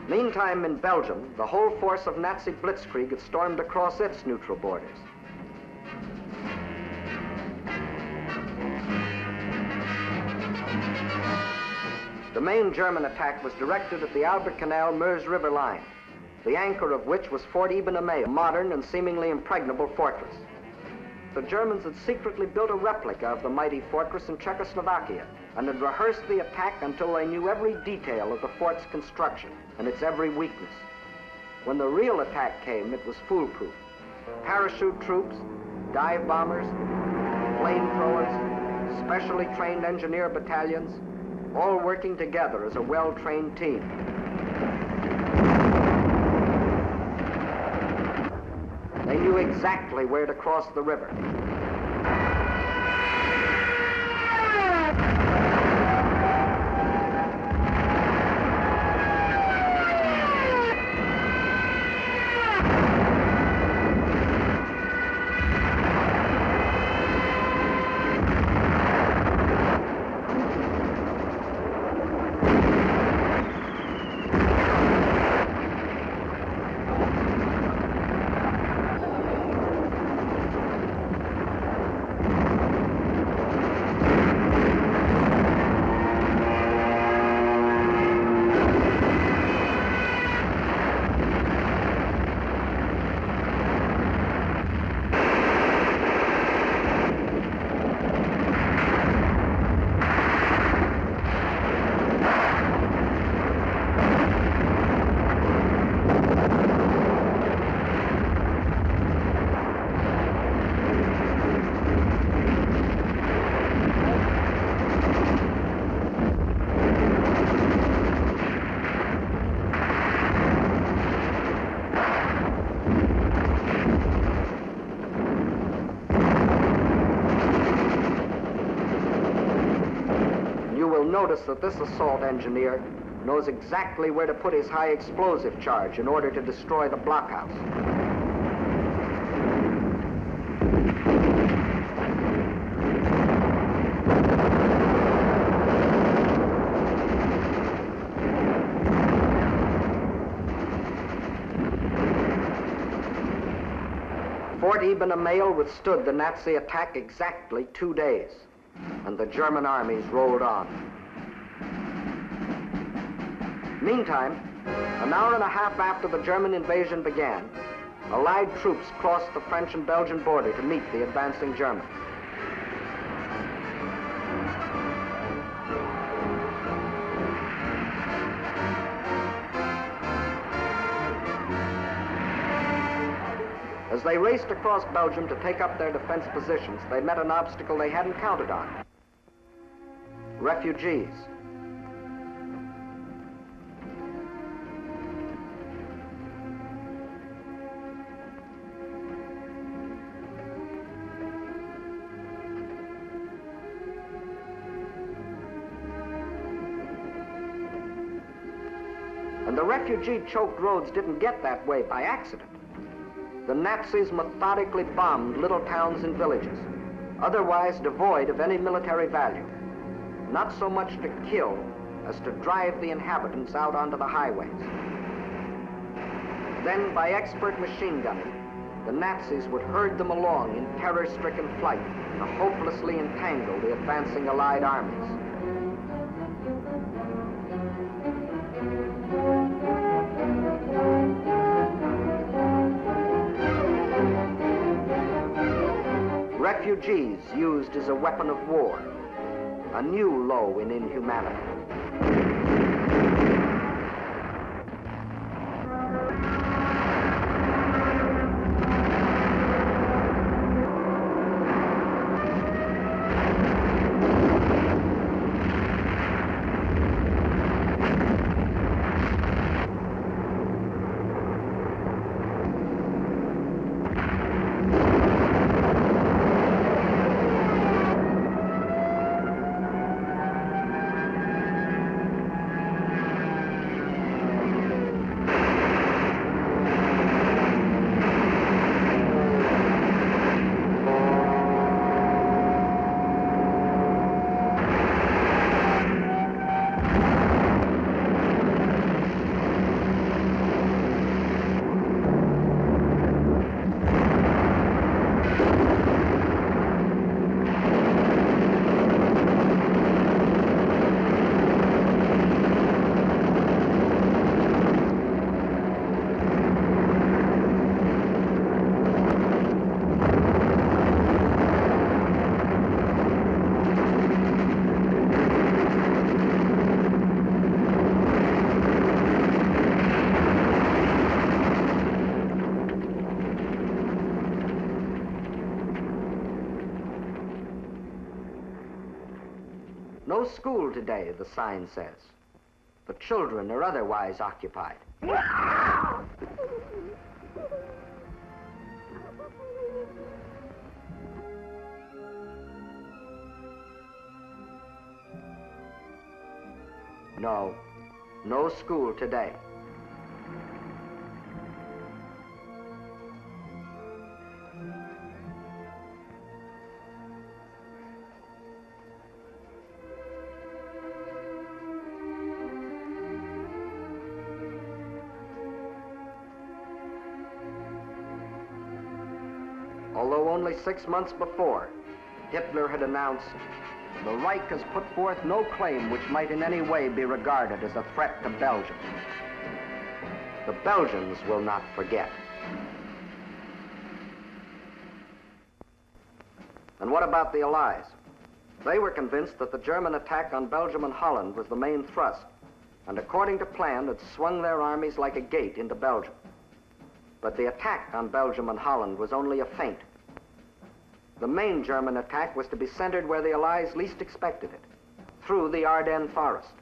Meantime, in Belgium, the whole force of Nazi blitzkrieg had stormed across its neutral borders. The main German attack was directed at the Albert Canal-Meuse River line, the anchor of which was Fort Ibanez, a modern and seemingly impregnable fortress. The Germans had secretly built a replica of the mighty fortress in Czechoslovakia and had rehearsed the attack until they knew every detail of the fort's construction and its every weakness. When the real attack came, it was foolproof. Parachute troops, dive bombers, flamethrowers, specially trained engineer battalions, all working together as a well-trained team. They knew exactly where to cross the river. Notice that this assault engineer knows exactly where to put his high explosive charge in order to destroy the blockhouse. Fort Ibanez withstood the Nazi attack exactly 2 days, and the German armies rolled on. Meantime, an hour and a half after the German invasion began, Allied troops crossed the French and Belgian border to meet the advancing Germans. As they raced across Belgium to take up their defense positions, they met an obstacle they hadn't counted on: refugees. And the refugee-choked roads didn't get that way by accident. The Nazis methodically bombed little towns and villages, otherwise devoid of any military value, not so much to kill as to drive the inhabitants out onto the highways. Then, by expert machine gunning, the Nazis would herd them along in terror-stricken flight to hopelessly entangle the advancing Allied armies. Refugees used as a weapon of war, a new low in inhumanity. No school today, the sign says. The children are otherwise occupied. No, no school today. Although only 6 months before, Hitler had announced, "The Reich has put forth no claim which might in any way be regarded as a threat to Belgium." The Belgians will not forget. And what about the Allies? They were convinced that the German attack on Belgium and Holland was the main thrust, and according to plan had swung their armies like a gate into Belgium. But the attack on Belgium and Holland was only a feint. The main German attack was to be centered where the Allies least expected it, through the Ardennes forest.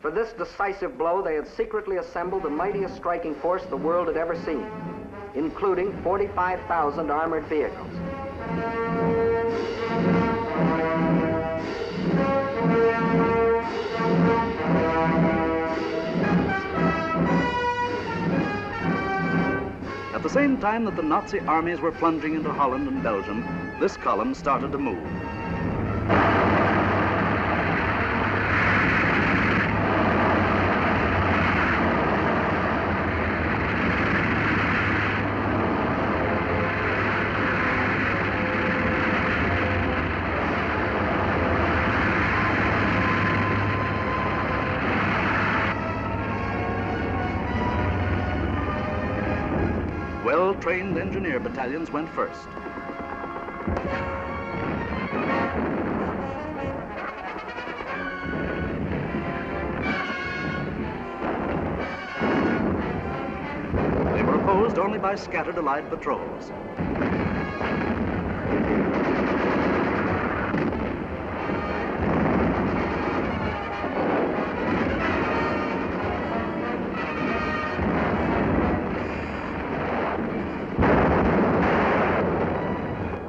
For this decisive blow, they had secretly assembled the mightiest striking force the world had ever seen, including 45,000 armored vehicles. At the same time that the Nazi armies were plunging into Holland and Belgium, this column started to move. Well-trained engineer battalions went first. They were opposed only by scattered Allied patrols.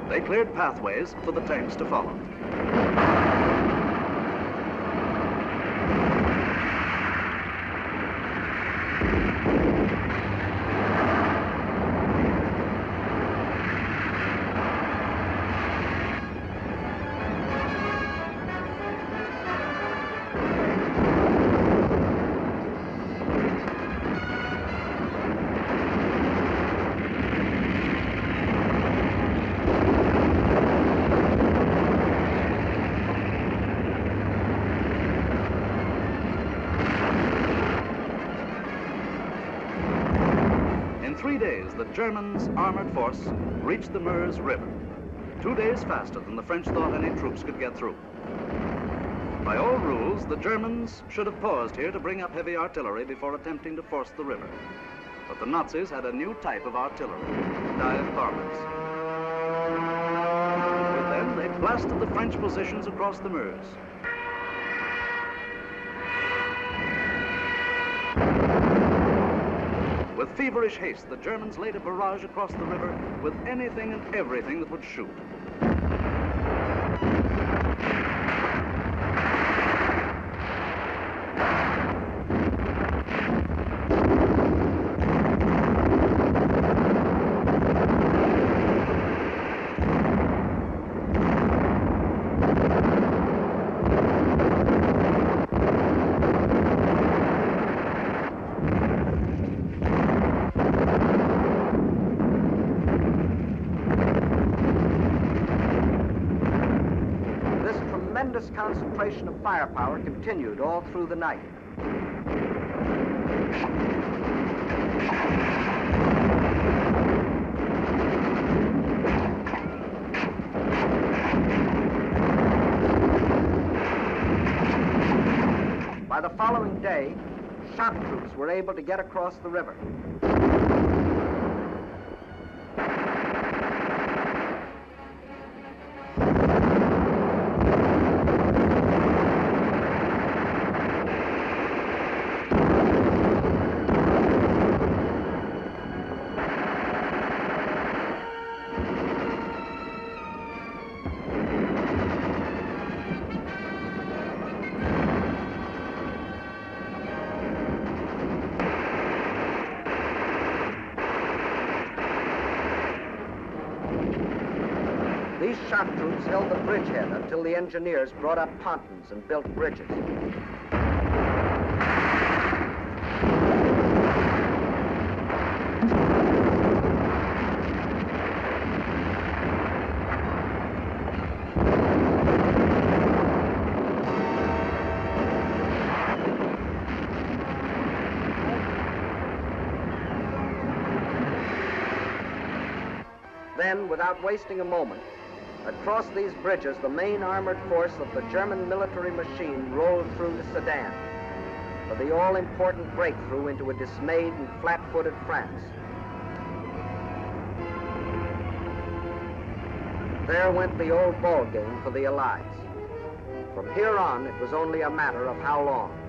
They cleared pathways for the tanks to follow. In 3 days, the Germans' armored force reached the Meuse River, 2 days faster than the French thought any troops could get through. By all rules, the Germans should have paused here to bring up heavy artillery before attempting to force the river. But the Nazis had a new type of artillery, dive bombers. With them, they blasted the French positions across the Meuse. With feverish haste, the Germans laid a barrage across the river with anything and everything that would shoot. Tremendous concentration of firepower continued all through the night. By the following day, shock troops were able to get across the river. shock troops held the bridgehead until the engineers brought up pontons and built bridges. Then, without wasting a moment, across these bridges, the main armored force of the German military machine rolled through to Sedan for the all-important breakthrough into a dismayed and flat-footed France. There went the old ball game for the Allies. From here on, it was only a matter of how long.